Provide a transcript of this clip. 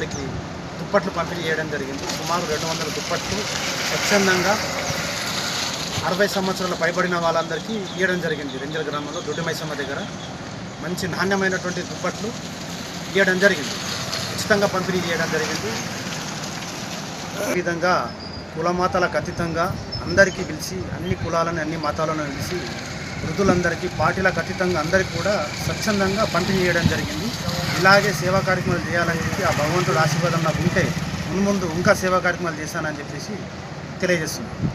అందరికీ దుప్పట్లు పంపిణీ చేయడం జరిగింది. సుమారు 200 దుప్పట్లు స్వచ్ఛందంగా 60 సంవత్సరాల పైబడిన వాళ్ళందరికీ ఇవ్వడం జరిగింది. రెంజల్ గ్రామంలో దొడ్డిమైసమ్మ దగ్గర మంచి నాణ్యమైనటువంటి దుప్పట్లు ఇవ్వడం జరిగింది. ఉచితంగా పంపిణీ చేయడం జరిగింది. ఈ విధంగా కులమాతలకు అతీతంగా అందరికీ పిలిచి, అన్ని కులాలను అన్ని మతాలను పిలిచి, వృద్ధులందరికీ పార్టీలకు అతీతంగా అందరికీ కూడా స్వచ్ఛందంగా పంపిణీ చేయడం జరిగింది. ఇలాగే సేవా కార్యక్రమాలు చేయాలని చెప్పి ఆ భగవంతుడు ఆశీర్వాదం నాకు ఉంటే ముందు ఇంకా సేవా కార్యక్రమాలు చేశానని చెప్పేసి తెలియజేస్తున్నాను.